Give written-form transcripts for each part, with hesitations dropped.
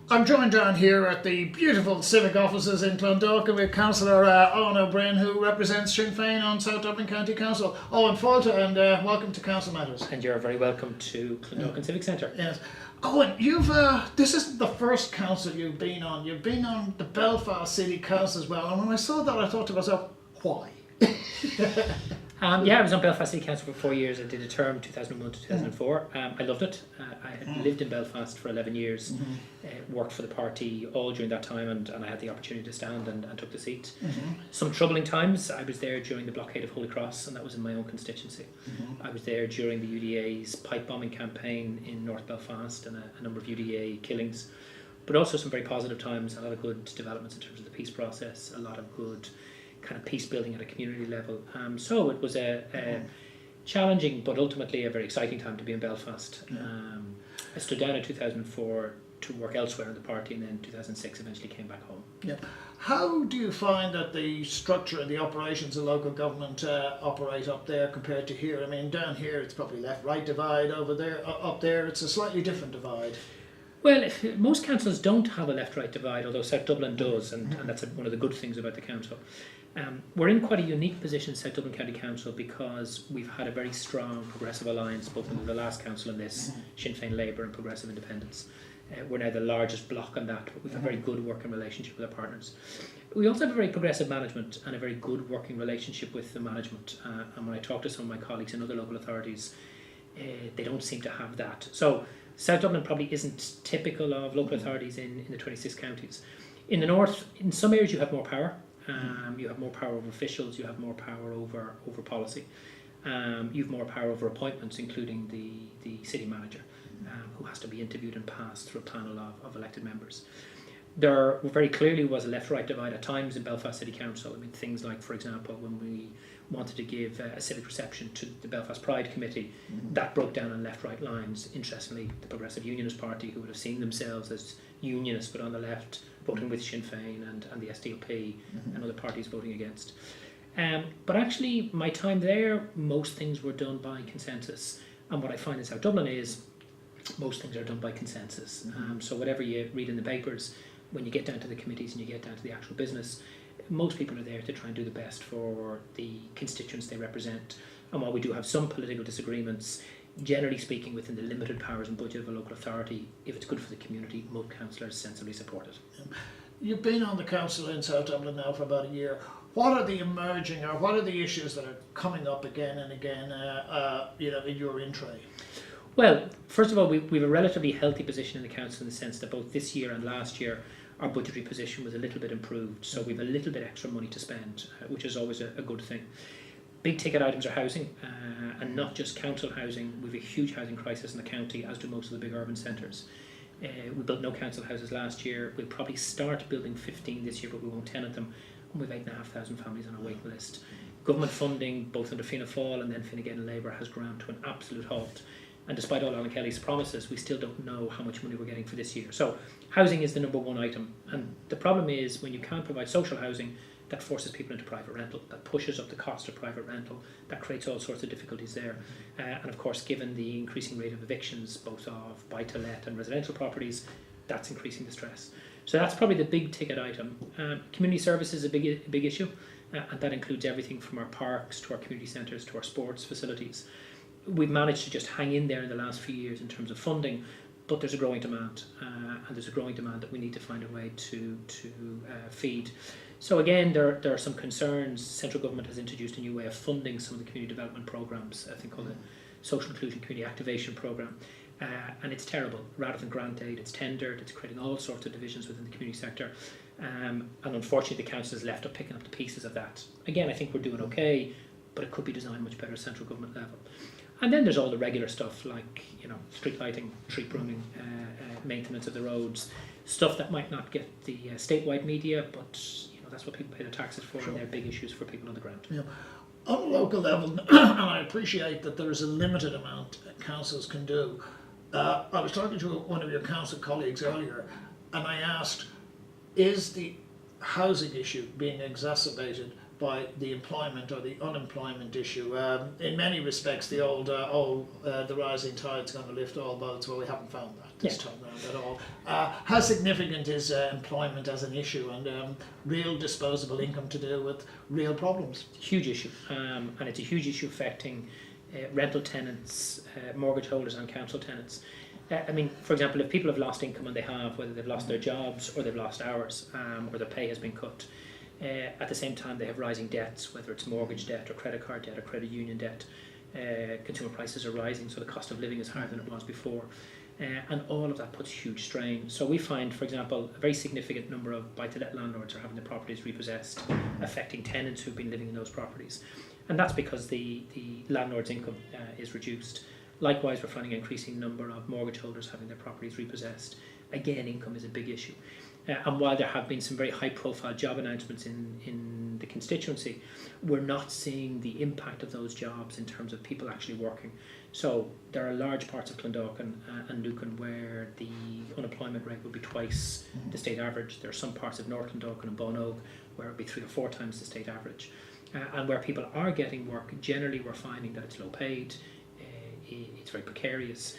I'm joined down here at the beautiful civic offices in Clondalkin with Councillor Eoin O'Broin, who represents Sinn Féin on South Dublin County Council. Owen, Falta, and welcome to CouncilMatters. And you're very welcome to Clondalkin Civic Centre. Yes. Owen, this isn't the first council you've been on. You've been on the Belfast City Council as well. And when I saw that, I thought to myself, why? I was on Belfast City Council for 4 years. I did a term 2001 to 2004. I loved it. I had lived in Belfast for 11 years, worked for the party all during that time, and I had the opportunity to stand and took the seat. Some troubling times. I was there during the blockade of Holy Cross, and that was in my own constituency. I was there during the UDA's pipe bombing campaign in North Belfast and a number of UDA killings, but also some very positive times, a lot of good developments in terms of the peace process, a lot of good kind of peace building at a community level. So it was a challenging but ultimately a very exciting time to be in Belfast. I stood down in 2004 to work elsewhere in the party, and then in 2006 eventually came back home. Yeah. How do you find that the structure and the operations of local government operate up there compared to here? I mean, down here it's probably left-right divide, over there, up there it's a slightly different divide. Well, most councils don't have a left-right divide, although South Dublin does, and that's one of the good things about the council. We're in quite a unique position in South Dublin County Council because we've had a very strong progressive alliance, both under the last council and this, Sinn Féin Labour and Progressive Independence. We're now the largest bloc on that, but we've a very good working relationship with our partners. We also have a very progressive management and a very good working relationship with the management. And when I talk to some of my colleagues in other local authorities, they don't seem to have that. So South Dublin probably isn't typical of local authorities in the 26 counties. In the north, in some areas you have more power. You have more power over officials, you have more power over policy. You have more power over appointments, including the city manager, who has to be interviewed and passed through a panel of elected members. There very clearly was a left-right divide at times in Belfast City Council. I mean, things like, for example, when we wanted to give a civic reception to the Belfast Pride Committee, that broke down on left-right lines. Interestingly, the Progressive Unionist Party, who would have seen themselves as unionists but on the left, voting with Sinn Féin and the SDLP and other parties voting against. But actually, my time there, most things were done by consensus. And what I find in South Dublin is most things are done by consensus. So whatever you read in the papers, when you get down to the committees and you get down to the actual business, most people are there to try and do the best for the constituents they represent. And while we do have some political disagreements, generally speaking, within the limited powers and budget of a local authority, if it's good for the community, most councillors sensibly support it. You've been on the council in South Dublin now for about a year. What are the emerging, or what are the issues that are coming up again and again, in your in-tray? Well, first of all, we have a relatively healthy position in the council in the sense that both this year and last year our budgetary position was a little bit improved, so we have a little bit extra money to spend, which is always a good thing. Big ticket items are housing, and not just council housing. We have a huge housing crisis in the county, as do most of the big urban centres. We built no council houses last year. We'll probably start building 15 this year, but we won't tenant them. And we have 8,500 families on our waiting list. Government funding, both under Fianna Fail and then Fine Gael and Labour, has ground to an absolute halt. And despite all Alan Kelly's promises, we still don't know how much money we're getting for this year. So housing is the number one item. And the problem is when you can't provide social housing, that forces people into private rental, that pushes up the cost of private rental, that creates all sorts of difficulties there. And of course, given the increasing rate of evictions, both of buy-to-let and residential properties, that's increasing the stress. So that's probably the big ticket item. Community service is a big issue, and that includes everything from our parks to our community centres to our sports facilities. We've managed to just hang in there in the last few years in terms of funding, but there's a growing demand, and there's a growing demand that we need to find a way to feed. So again, there are some concerns. Central government has introduced a new way of funding some of the community development programmes, I think called the Social Inclusion Community Activation Programme, and it's terrible. Rather than grant aid, it's tendered, it's creating all sorts of divisions within the community sector, and unfortunately the council is left up picking up the pieces of that. Again, I think we're doing okay, but it could be designed much better at central government level. And then there's all the regular stuff like, street lighting, tree pruning, maintenance of the roads, stuff that might not get the statewide media, but that's what people pay their taxes for, and they're big issues for people on the ground. Yeah. On a local level, and I appreciate that there is a limited amount that councils can do. I was talking to one of your council colleagues earlier, and I asked, is the housing issue being exacerbated by the employment or the unemployment issue. In many respects, the old the rising tide's going to lift all boats. Well, we haven't found that this time around at all. How significant is employment as an issue and real disposable income to deal with real problems? Huge issue, and it's a huge issue affecting rental tenants, mortgage holders and council tenants. I mean, for example, if people have lost income, and they have, whether they've lost their jobs or they've lost hours, or their pay has been cut, at the same time they have rising debts, whether it's mortgage debt or credit card debt or credit union debt. Consumer prices are rising, so the cost of living is higher than it was before. And all of that puts huge strain. So we find, for example, a very significant number of buy-to-let landlords are having their properties repossessed, affecting tenants who've been living in those properties. And that's because the landlord's income is reduced. Likewise, we're finding an increasing number of mortgage holders having their properties repossessed. Again, income is a big issue. And while there have been some very high-profile job announcements in the constituency, we're not seeing the impact of those jobs in terms of people actually working. So there are large parts of Clondalkin and Lucan where the unemployment rate would be twice the state average. There are some parts of North Clondalkin and Bonogue where it would be 3 or 4 times the state average. And where people are getting work, generally we're finding that it's low paid, it's very precarious,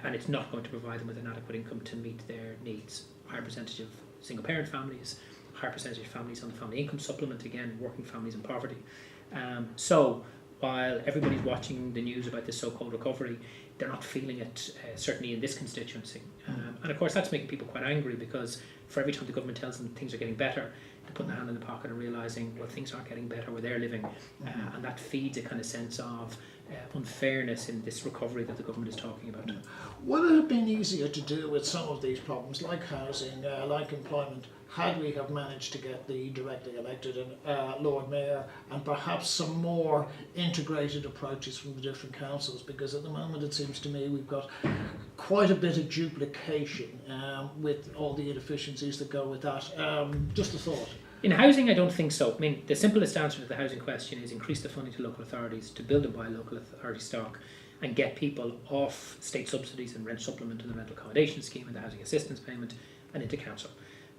and it's not going to provide them with an adequate income to meet their needs. Higher percentage of single parent families, higher percentage of families on the family income supplement, again working families in poverty. So while everybody's watching the news about this so-called recovery, they're not feeling it, certainly in this constituency. And of course that's making people quite angry, because for every time the government tells them things are getting better, they're putting their hand in the pocket and realising, well, things aren't getting better where they're living. And that feeds a kind of sense of unfairness in this recovery that the government is talking about. Would it have been easier to deal with some of these problems, like housing, like employment, had we have managed to get the directly elected Lord Mayor and perhaps some more integrated approaches from the different councils? Because at the moment it seems to me we've got quite a bit of duplication with all the inefficiencies that go with that. Just a thought. In housing, I don't think so. I mean, the simplest answer to the housing question is increase the funding to local authorities to build and buy local authority stock and get people off state subsidies and rent supplement to the rental accommodation scheme and the housing assistance payment and into council.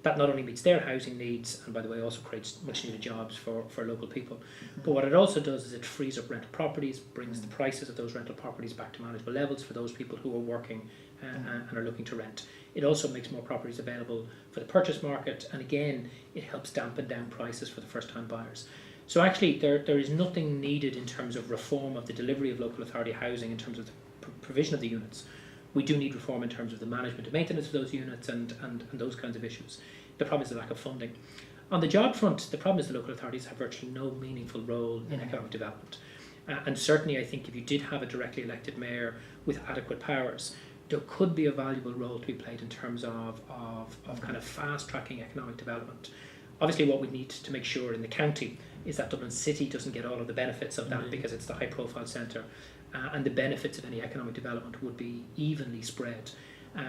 That not only meets their housing needs, and by the way also creates much needed jobs for local people, but what it also does is it frees up rental properties, brings the prices of those rental properties back to manageable levels for those people who are working and are looking to rent. It also makes more properties available for the purchase market, and again it helps dampen down prices for the first time buyers. So actually there is nothing needed in terms of reform of the delivery of local authority housing in terms of the provision of the units. We do need reform in terms of the management and maintenance of those units and those kinds of issues. The problem is the lack of funding. On the job front, the problem is the local authorities have virtually no meaningful role in economic development. And certainly I think if you did have a directly elected mayor with adequate powers, there could be a valuable role to be played in terms of kind of fast tracking economic development. Obviously what we need to make sure in the county is that Dublin City doesn't get all of the benefits of that because it's the high profile centre, and the benefits of any economic development would be evenly spread,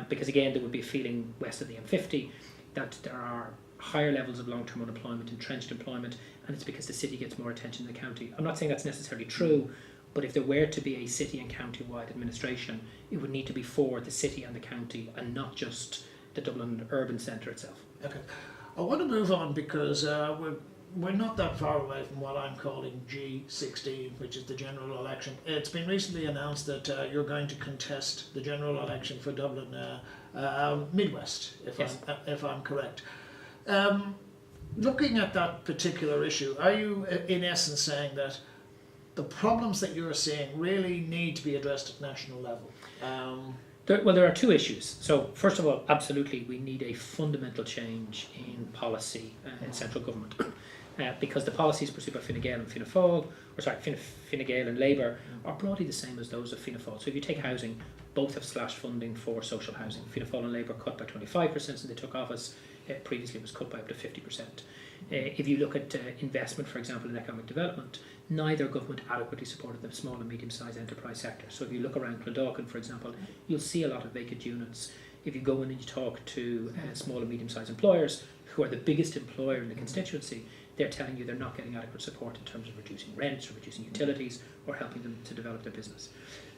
because again there would be a feeling west of the M50 that there are higher levels of long-term unemployment, entrenched employment, and it's because the city gets more attention than the county. I'm not saying that's necessarily true, but if there were to be a city and county-wide administration, it would need to be for the city and the county and not just the Dublin urban centre itself. Okay. I want to move on because we're not that far away from what I'm calling G16, which is the general election. It's been recently announced that you're going to contest the general election for Dublin Midwest, if I'm correct. Looking at that particular issue, are you in essence saying that the problems that you're seeing really need to be addressed at national level? There are two issues. So first of all, absolutely we need a fundamental change in policy in central government. Because the policies pursued by Fine Gael and Fianna Fail, Fine Gael and Labour are broadly the same as those of Fianna Fail. So if you take housing, both have slashed funding for social housing. Fianna Fail and Labour cut by 25% since they took office. Previously it was cut by up to 50%. If you look at investment, for example, in economic development, neither government adequately supported the small and medium-sized enterprise sector. So if you look around Clondalkin, for example, you'll see a lot of vacant units. If you go in and you talk to small and medium-sized employers, who are the biggest employer in the constituency, they're telling you they're not getting adequate support in terms of reducing rents or reducing utilities or helping them to develop their business.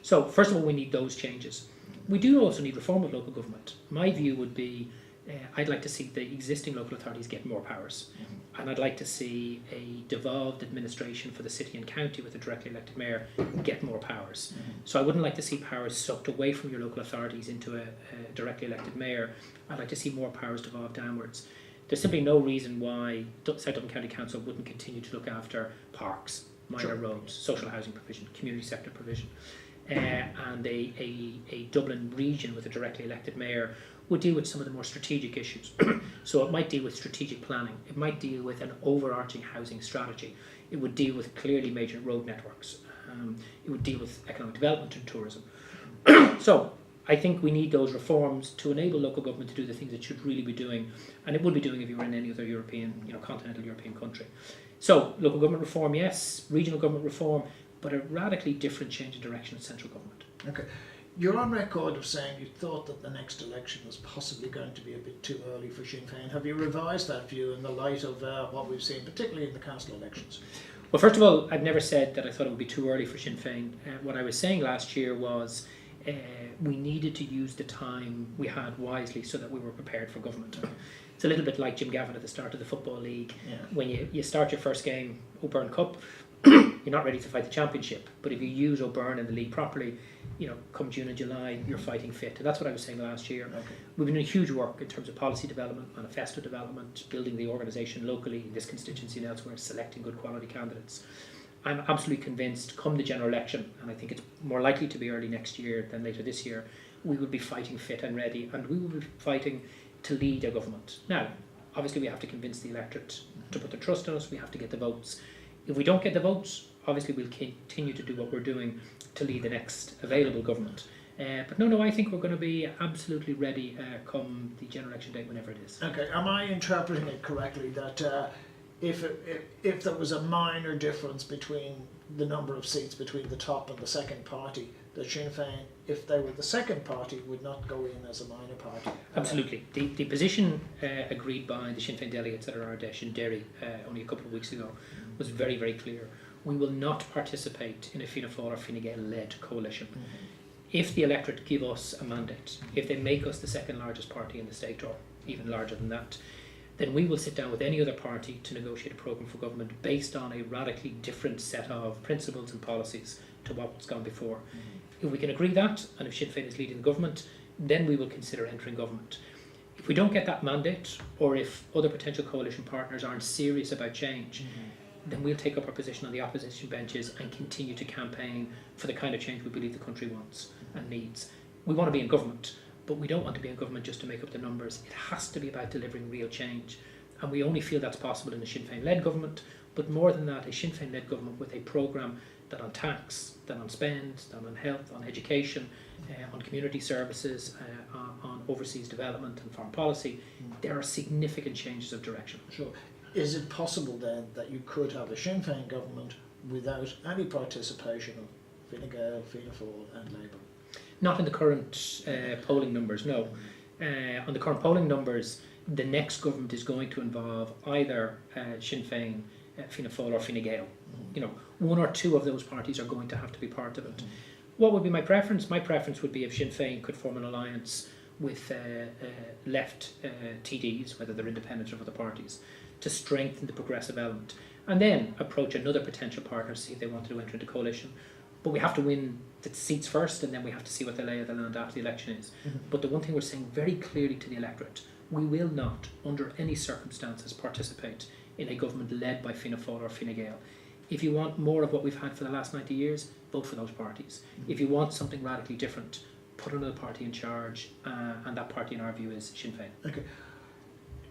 So first of all, we need those changes. We do also need reform of local government. My view would be I'd like to see the existing local authorities get more powers. and I'd like to see a devolved administration for the city and county with a directly elected mayor get more powers. So I wouldn't like to see powers sucked away from your local authorities into a directly elected mayor. I'd like to see more powers devolved downwards. There's simply no reason why South Dublin County Council wouldn't continue to look after parks, minor roads, social housing provision, community sector provision. And a Dublin region with a directly elected mayor would deal with some of the more strategic issues. So it might deal with strategic planning, it might deal with an overarching housing strategy, it would deal with clearly major road networks, it would deal with economic development and tourism. So I think we need those reforms to enable local government to do the things it should really be doing, and it would be doing if you were in any other European, continental European country. So local government reform, yes, regional government reform, but a radically different change in direction of central government. Okay. You're on record of saying you thought that the next election was possibly going to be a bit too early for Sinn Féin. Have you revised that view in the light of what we've seen, particularly in the council elections? Well, first of all, I've never said that I thought it would be too early for Sinn Féin. What I was saying last year was we needed to use the time we had wisely so that we were prepared for government. It's a little bit like Jim Gavin at the start of the Football League. Yeah. When you start your first game, O'Broin Cup, you're not ready to fight the championship. But if you use O'Byrne in the league properly, come June and July, you're fighting fit. And that's what I was saying last year. Okay. We've been doing huge work in terms of policy development, manifesto development, building the organisation locally in this constituency and elsewhere, selecting good quality candidates. I'm absolutely convinced come the general election, and I think it's more likely to be early next year than later this year, we will be fighting fit and ready, and we will be fighting to lead a government. Now, obviously we have to convince the electorate to put their trust in us, we have to get the votes. If we don't get the votes, obviously we'll continue to do what we're doing to lead the next available government. But no, I think we're going to be absolutely ready come the general election date, whenever it is. Okay, am I interpreting it correctly that if there was a minor difference between the number of seats between the top and the second party, that Sinn Féin, if they were the second party, would not go in as a minor party? Absolutely. The position agreed by the Sinn Féin delegates at Ardèche in Derry only a couple of weeks ago was very, very clear. We will not participate in a Fianna Fail or Fine Gael led coalition. If the electorate give us a mandate, if they make us the second largest party in the state or even larger than that, then we will sit down with any other party to negotiate a programme for government based on a radically different set of principles and policies to what's gone before. If we can agree that, and if Sinn Féin is leading the government, then we will consider entering government. If we don't get that mandate, or if other potential coalition partners aren't serious about change, then we'll take up our position on the opposition benches and continue to campaign for the kind of change we believe the country wants and needs. We want to be in government, but we don't want to be in government just to make up the numbers. It has to be about delivering real change, and we only feel that's possible in a Sinn Féin led government, but more than that, a Sinn Féin led government with a programme that on tax, that on spend, that on health, on education, on community services, on overseas development and foreign policy. There are significant changes of direction. Sure. Is it possible then that you could have a Sinn Féin government without any participation of Fine Gael, Fianna Fail and Labour? Not in the current polling numbers, no. On the current polling numbers, the next government is going to involve either Sinn Féin, Fianna Fail or Fine Gael. One or two of those parties are going to have to be part of it. What would be my preference? My preference would be if Sinn Féin could form an alliance with left TDs, whether they're independent or other parties, to strengthen the progressive element, and then approach another potential partner to see if they wanted to enter into coalition. But we have to win the seats first, and then we have to see what the lay of the land after the election is. But the one thing we're saying very clearly to the electorate, we will not, under any circumstances, participate in a government led by Fianna Fail or Fine Gael. If you want more of what we've had for the last 90 years, vote for those parties. If you want something radically different, put another party in charge, and that party in our view is Sinn Féin. Okay.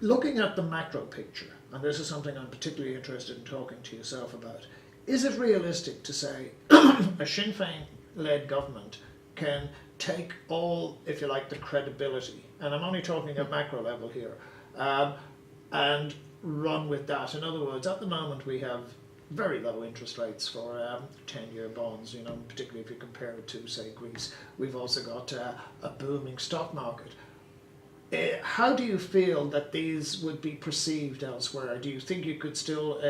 Looking at the macro picture, and this is something I'm particularly interested in talking to yourself about, is it realistic to say a Sinn Féin led government can take all, if you like, the credibility, and I'm only talking at macro level here, and run with that? In other words, at the moment we have very low interest rates for 10-year bonds, particularly if you compare it to, say, Greece. We've also got a booming stock market. How do you feel that these would be perceived elsewhere? Do you think you could still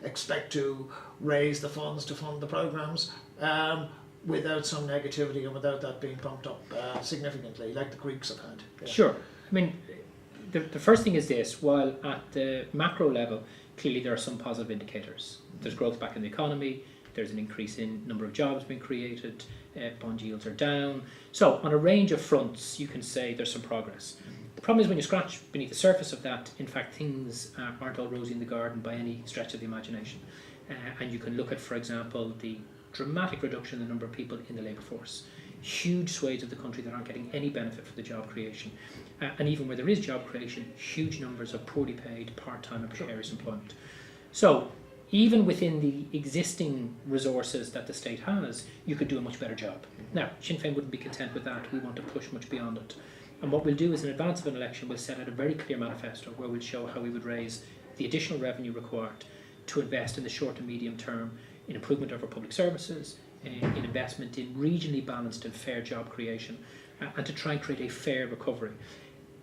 expect to raise the funds to fund the programmes without some negativity and without that being pumped up significantly, like the Greeks have had? Yeah. Sure. I mean, the first thing is this: while at the macro level, clearly there are some positive indicators. There's growth back in the economy, there's an increase in number of jobs being created, bond yields are down. So on a range of fronts you can say there's some progress. The problem is when you scratch beneath the surface of that, in fact things aren't all rosy in the garden by any stretch of the imagination. And you can look at, for example, the dramatic reduction in the number of people in the labour force. Huge swathes of the country that aren't getting any benefit for the job creation. And even where there is job creation, huge numbers of poorly paid, part-time and precarious employment. So even within the existing resources that the state has, you could do a much better job. Now, Sinn Féin wouldn't be content with that. We want to push much beyond it. And what we'll do is in advance of an election, we'll set out a very clear manifesto where we'll show how we would raise the additional revenue required to invest in the short and medium term in improvement of our public services, in investment in regionally balanced and fair job creation, and to try and create a fair recovery.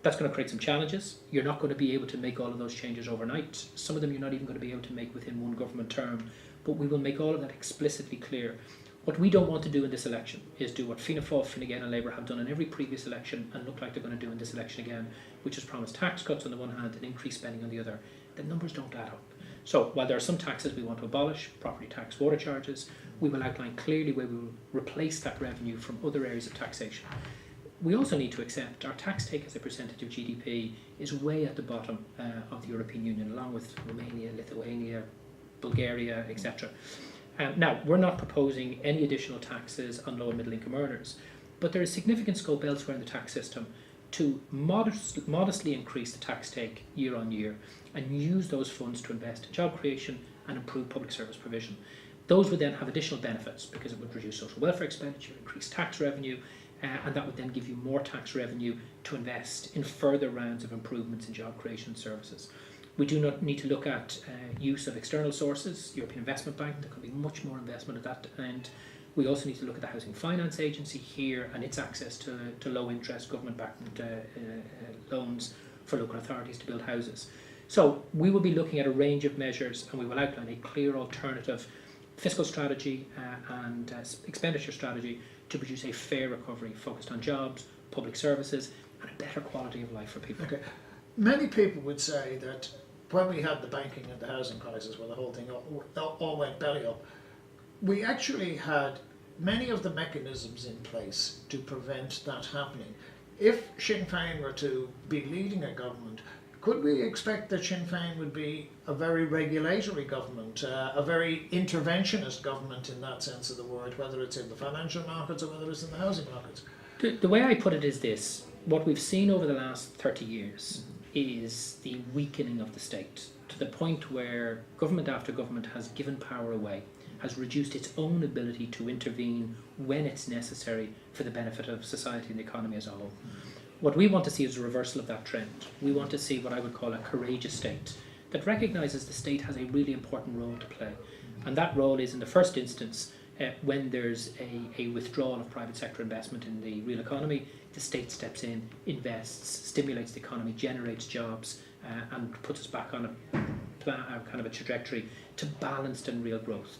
That's going to create some challenges. You're not going to be able to make all of those changes overnight. Some of them you're not even going to be able to make within one government term, but we will make all of that explicitly clear. What we don't want to do in this election is do what Fianna Fail, Fine Gael and Labour have done in every previous election and look like they're going to do in this election again, which is promise tax cuts on the one hand and increased spending on the other. The numbers don't add up. So while there are some taxes we want to abolish, property tax, water charges, we will outline clearly where we will replace that revenue from other areas of taxation. We also need to accept our tax take as a percentage of GDP is way at the bottom of the European Union, along with Romania, Lithuania, Bulgaria, etc. Now, we're not proposing any additional taxes on low and middle income earners, but there is significant scope elsewhere in the tax system to modestly increase the tax take year on year and use those funds to invest in job creation and improve public service provision. Those would then have additional benefits because it would reduce social welfare expenditure, increase tax revenue, and that would then give you more tax revenue to invest in further rounds of improvements in job creation services. We do not need to look at use of external sources, European Investment Bank, there could be much more investment at that end. We also need to look at the Housing Finance Agency here and its access to low interest government backed loans for local authorities to build houses. So we will be looking at a range of measures and we will outline a clear alternative fiscal strategy and expenditure strategy to produce a fair recovery focused on jobs, public services and a better quality of life for people. Okay. Many people would say that when we had the banking and the housing crisis where the whole thing all went belly up, we actually had many of the mechanisms in place to prevent that happening. If Sinn Féin were to be leading a government, could we expect that Sinn Féin would be a very regulatory government, a very interventionist government in that sense of the word, whether it's in the financial markets or whether it's in the housing markets? The way I put it is this: what we've seen over the last 30 years is the weakening of the state to the point where government after government has given power away, has reduced its own ability to intervene when it's necessary for the benefit of society and the economy as a whole. What we want to see is a reversal of that trend. We want to see what I would call a courageous state that recognises the state has a really important role to play. And that role is, in the first instance, when there's a withdrawal of private sector investment in the real economy, the state steps in, invests, stimulates the economy, generates jobs, and puts us back on a kind of a trajectory to balanced and real growth.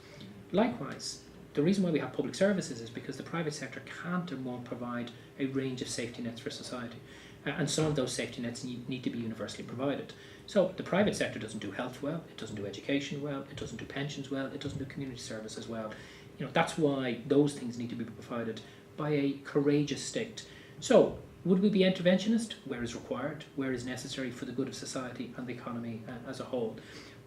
Likewise, the reason why we have public services is because the private sector can't and won't provide a range of safety nets for society. And some of those safety nets need to be universally provided. So the private sector doesn't do health well, it doesn't do education well, it doesn't do pensions well, it doesn't do community services well. You know, that's why those things need to be provided by a courageous state. So would we be interventionist? Where is required, where is necessary for the good of society and the economy as a whole.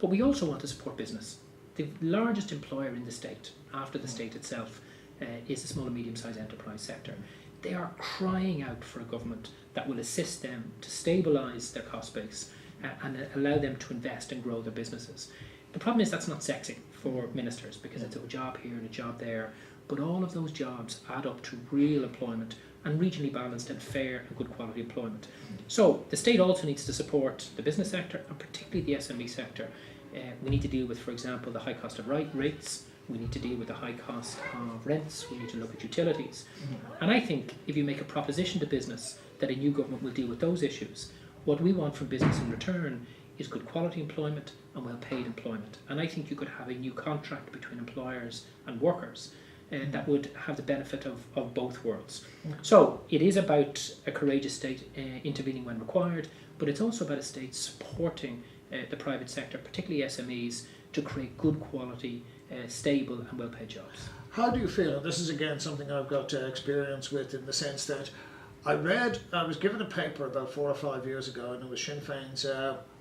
But we also want to support business. The largest employer in the state, after the state itself, is the small and medium-sized enterprise sector. They are crying out for a government that will assist them to stabilise their cost base and allow them to invest and grow their businesses. The problem is that's not sexy for ministers because it's a job here and a job there, but all of those jobs add up to real employment and regionally balanced and fair and good quality employment. So the state also needs to support the business sector and particularly the SME sector. We need to deal with, for example, the high cost of rates. We need to deal with the high cost of rents. We need to look at utilities. And I think if you make a proposition to business that a new government will deal with those issues, what we want from business in return is good quality employment and well paid employment. And I think you could have a new contract between employers and workers that would have the benefit of both worlds. So it is about a courageous state intervening when required, but it's also about a state supporting the private sector, particularly SMEs, to create good quality, stable and well-paid jobs. How do you feel, and this is again something I've got experience with, in the sense that I was given a paper about 4 or 5 years ago, and it was Sinn Féin's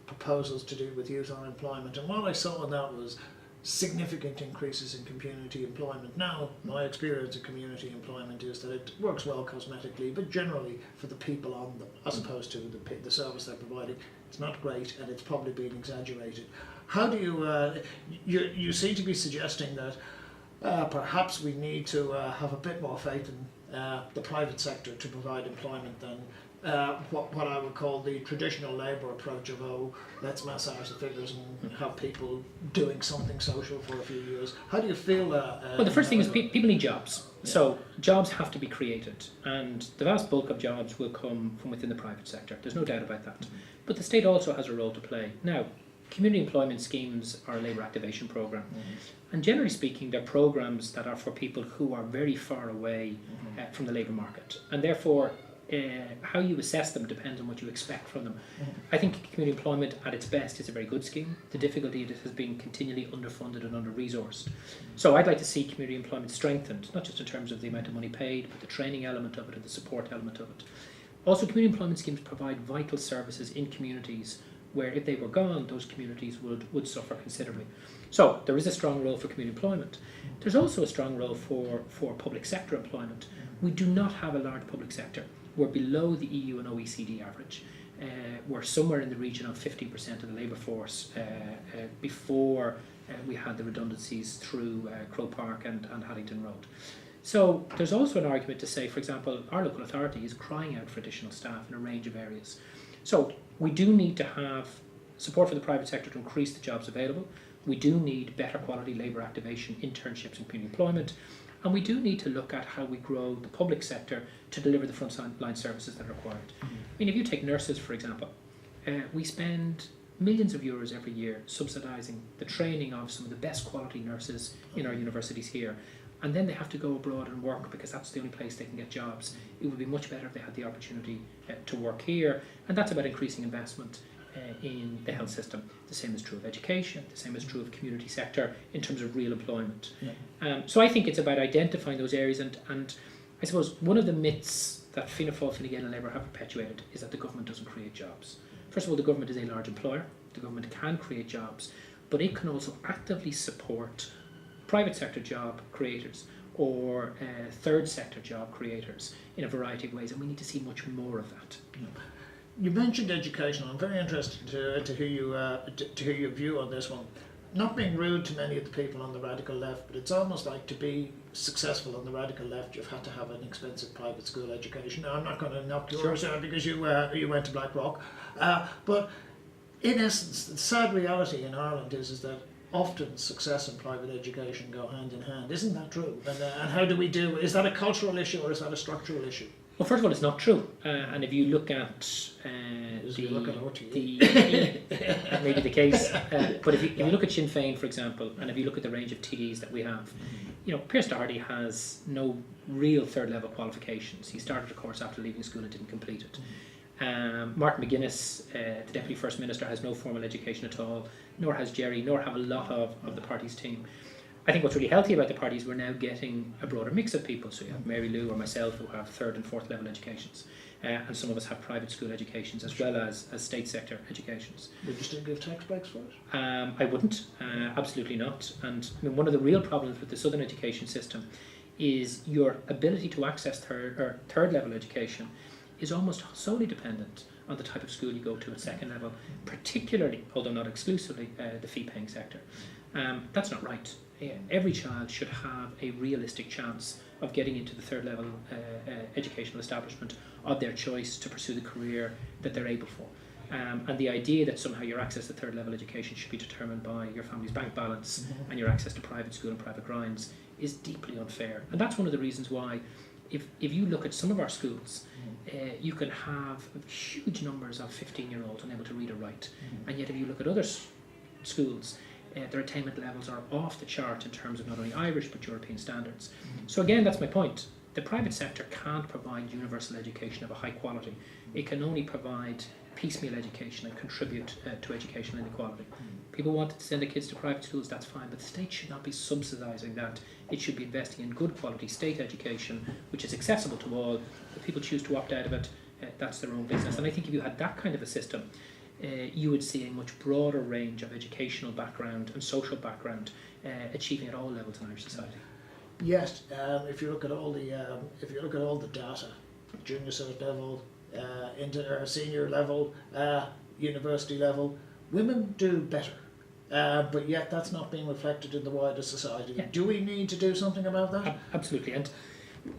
proposals to do with youth unemployment, and what I saw in that was significant increases in community employment. Now, my experience of community employment is that it works well cosmetically, but generally for the people on them, as opposed to the service they're providing, it's not great, and it's probably been exaggerated. How do you seem to be suggesting that perhaps we need to have a bit more faith in the private sector to provide employment than what I would call the traditional Labour approach of, oh, let's massage the figures and have people doing something social for a few years. How do you feel? Well, the first thing is people need jobs. Yeah. So jobs have to be created, and the vast bulk of jobs will come from within the private sector. There's no doubt about that. Mm-hmm. But the state also has a role to play. Now, community employment schemes are a labour activation programme. Mm-hmm. And generally speaking, they're programmes that are for people who are very far away from the labour market. And therefore, how you assess them depends on what you expect from them. Mm-hmm. I think community employment at its best is a very good scheme. The difficulty is it has been continually underfunded and under-resourced. So I'd like to see community employment strengthened, not just in terms of the amount of money paid, but the training element of it and the support element of it. Also, community employment schemes provide vital services in communities where if they were gone, those communities would suffer considerably. So there is a strong role for community employment. There's also a strong role for public sector employment. We do not have a large public sector. We're below the EU and OECD average. We're somewhere in the region of 15% of the labour force before we had the redundancies through Croke Park and Haddington Road. So there's also an argument to say, for example, our local authority is crying out for additional staff in a range of areas. So we do need to have support for the private sector to increase the jobs available. We do need better quality labour activation, internships and community employment. And we do need to look at how we grow the public sector to deliver the frontline services that are required. Mm-hmm. I mean, if you take nurses, for example, we spend millions of euros every year subsidising the training of some of the best quality nurses in our universities here. And then they have to go abroad and work because that's the only place they can get jobs. It would be much better if they had the opportunity to work here. And that's about increasing investment in the health system. The same is true of education, the same is true of community sector in terms of real employment. Yeah. So I think it's about identifying those areas, and I suppose one of the myths that Fianna Fail, Fine Gael and Labour have perpetuated is that the government doesn't create jobs. First of all, the government is a large employer. The government can create jobs, but it can also actively support private sector job creators or third sector job creators in a variety of ways, and we need to see much more of that. Yeah. You mentioned education. I'm very interested to hear your view on this one. Not being rude to many of the people on the radical left, but it's almost like to be successful on the radical left, you've had to have an expensive private school education. Now, I'm not going to knock yours because you went to Blackrock, but in essence, the sad reality in Ireland is that often success and private education go hand in hand. Isn't that true? And how do we do? Is that a cultural issue or is that a structural issue? Well, first of all, it's not true. And if you look at that may be the case. But if you look at Sinn Féin, for example, and if you look at the range of TDs that we have, you know, Pierce Doherty has no real third level qualifications. He started a course after leaving school and didn't complete it. Martin McGuinness, the Deputy First Minister, has no formal education at all, nor has Jerry, nor have a lot of the party's team. I think what's really healthy about the party is we're now getting a broader mix of people. So you have Mary Lou or myself who have third and fourth level educations, and some of us have private school educations as well as state sector educations. Would you still give tax breaks for it? I wouldn't, absolutely not. And I mean, one of the real problems with the Southern education system is your ability to access third level education is almost solely dependent on the type of school you go to at second level, particularly, although not exclusively, the fee-paying sector. That's not right. Every child should have a realistic chance of getting into the third level educational establishment of their choice to pursue the career that they're able for. And the idea that somehow your access to third level education should be determined by your family's bank balance and your access to private school and private grinds is deeply unfair. And that's one of the reasons why if you look at some of our schools, you can have huge numbers of 15-year-olds unable to read or write. And yet if you look at other schools, their attainment levels are off the chart in terms of not only Irish but European standards. So again, that's my point. the private sector can't provide universal education of a high quality. It can only provide piecemeal education and contribute to educational inequality. People want to send their kids to private schools, that's fine, but the state should not be subsidising that. It should be investing in good quality state education, which is accessible to all. If people choose to opt out of it, that's their own business. And I think if you had that kind of a system, you would see a much broader range of educational background and social background achieving at all levels in Irish society. Yes, if you look at all the data, junior cert level, senior level, university level, women do better, but yet that's not being reflected in the wider society. Yeah. Do we need to do something about that? Absolutely, and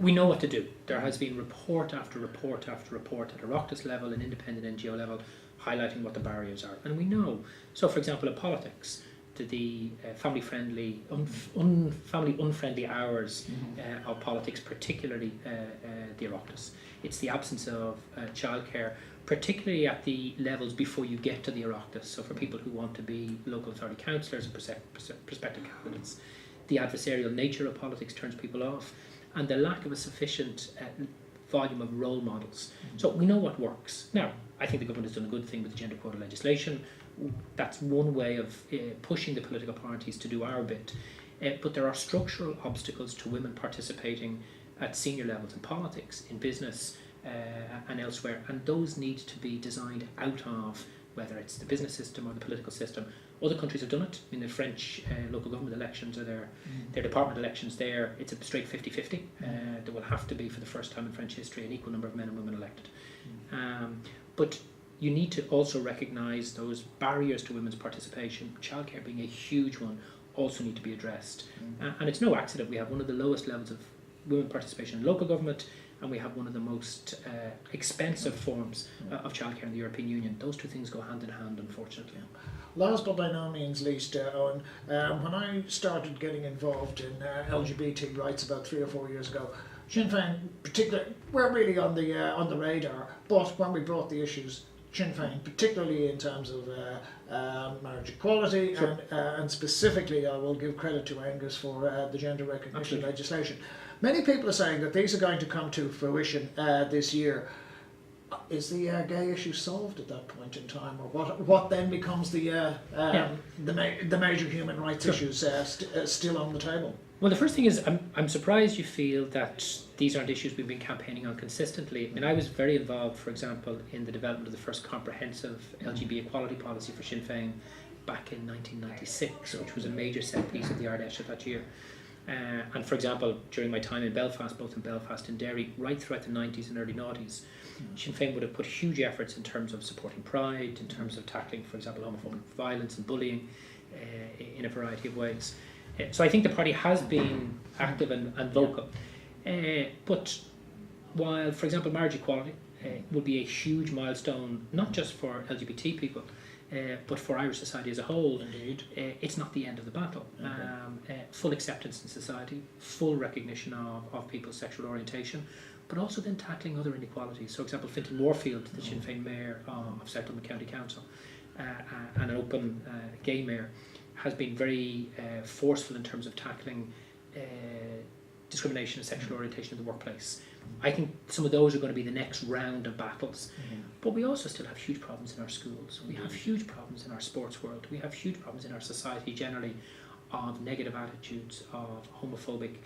we know what to do. There has been report after report after report at a Oireachtas level and independent NGO level highlighting what the barriers are, and we know. So, for example, in politics, the family unfriendly hours of politics, particularly the Oireachtas. It's the absence of childcare, particularly at the levels before you get to the Oireachtas. So for people who want to be local authority councillors and prospective candidates, the adversarial nature of politics turns people off, and the lack of a sufficient volume of role models. So we know what works. Now, I think the government has done a good thing with the gender quota legislation. That's one way of pushing the political parties to do our bit. But there are structural obstacles to women participating at senior levels in politics, in business, and elsewhere, and those need to be designed out of, whether it's the business system or the political system. Other countries have done it. I mean, the French local government elections or their department elections there, it's a straight 50-50. There will have to be, for the first time in French history, an equal number of men and women elected. But you need to also recognise those barriers to women's participation, childcare being a huge one, also need to be addressed. And it's no accident we have one of the lowest levels of women participation in local government, and we have one of the most expensive forms of childcare in the European Union. Those two things go hand in hand, unfortunately. Last but by no means least, Eoin, when I started getting involved in LGBT rights about 3 or 4 years ago, Sinn Féin particularly were really on the radar, but when we brought the issues, Sinn Féin, particularly in terms of marriage equality, sure. and specifically I will give credit to Angus for the gender recognition legislation. Many people are saying that these are going to come to fruition this year. Is the gay issue solved at that point in time, or what then becomes the major human rights sure. issues still on the table? Well, the first thing is I'm surprised you feel that these aren't issues we've been campaigning on consistently. I mean, I was very involved, for example, in the development of the first comprehensive LGBT equality policy for Sinn Féin back in 1996, which was a major set piece of the Ardèche of that year. And for example, during my time in Belfast, both in Belfast and Derry, right throughout the 90s and early noughties, Sinn Féin would have put huge efforts in terms of supporting pride, in terms of tackling, for example, homophobic violence and bullying in a variety of ways. So I think the party has been active and vocal. But while, for example, marriage equality would be a huge milestone, not just for LGBT people, but for Irish society as a whole, indeed, it's not the end of the battle. Full acceptance in society, full recognition of people's sexual orientation, but also then tackling other inequalities. So, for example, Fintan Warfield, the Sinn Féin mayor of South Dublin County Council, and an open gay mayor, has been very forceful in terms of tackling discrimination and sexual orientation in the workplace. I think some of those are going to be the next round of battles. But we also still have huge problems in our schools. We have huge problems in our sports world. We have huge problems in our society generally of negative attitudes, of homophobic,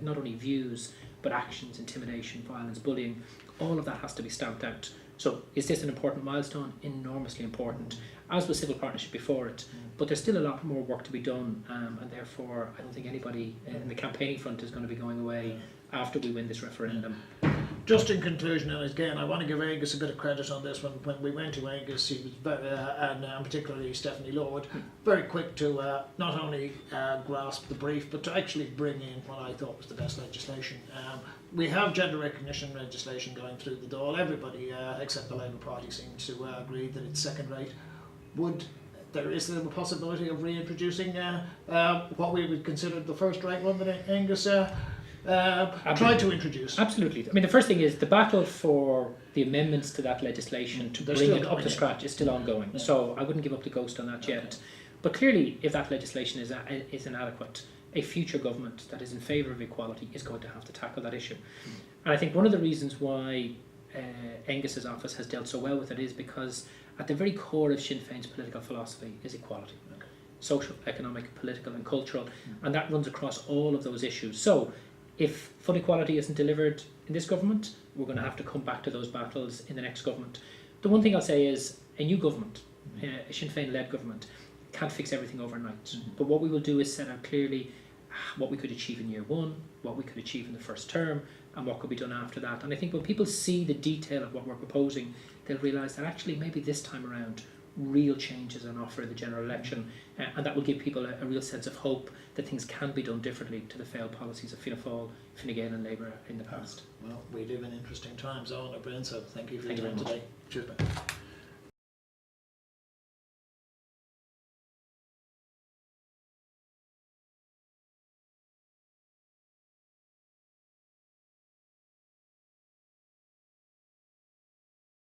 not only views, but actions, intimidation, violence, bullying. All of that has to be stamped out. So is this an important milestone? Enormously important, as was civil partnership before it. But there's still a lot more work to be done, and therefore I don't think anybody in the campaigning front is going to be going away after we win this referendum. Just in conclusion, and again, I want to give Angus a bit of credit on this. When we went to Angus, he was very, and particularly Stephanie Lord, very quick to not only grasp the brief, but to actually bring in what I thought was the best legislation. We have gender recognition legislation going through the door. Everybody, except the Labour Party, seems to agree that it's second rate. Is there a possibility of reintroducing what we would consider the first rate one that Angus tried to introduce? Absolutely. I mean, the first thing is the battle for the amendments to that legislation to bring it up to scratch is still ongoing. Yeah. So I wouldn't give up the ghost on that yet. But clearly, if that legislation is inadequate, a future government that is in favour of equality is going to have to tackle that issue. And I think one of the reasons why Angus's office has dealt so well with it is because at the very core of Sinn Féin's political philosophy is equality. Okay. Social, economic, political and cultural, and that runs across all of those issues. So if full equality isn't delivered in this government, we're going to have to come back to those battles in the next government. The one thing I'll say is a new government, a Sinn Féin-led government, can't fix everything overnight. But what we will do is set out clearly what we could achieve in year one, what we could achieve in the first term, and what could be done after that. And I think when people see the detail of what we're proposing, they'll realise that actually maybe this time around real change is on offer in the general election, and that will give people a real sense of hope that things can be done differently to the failed policies of Fianna Fail, Fine Gael and Labour in the past. Well, we live in interesting times, Eoin O'Broin, so thank you for your Thank you time very today. Cheers, mate.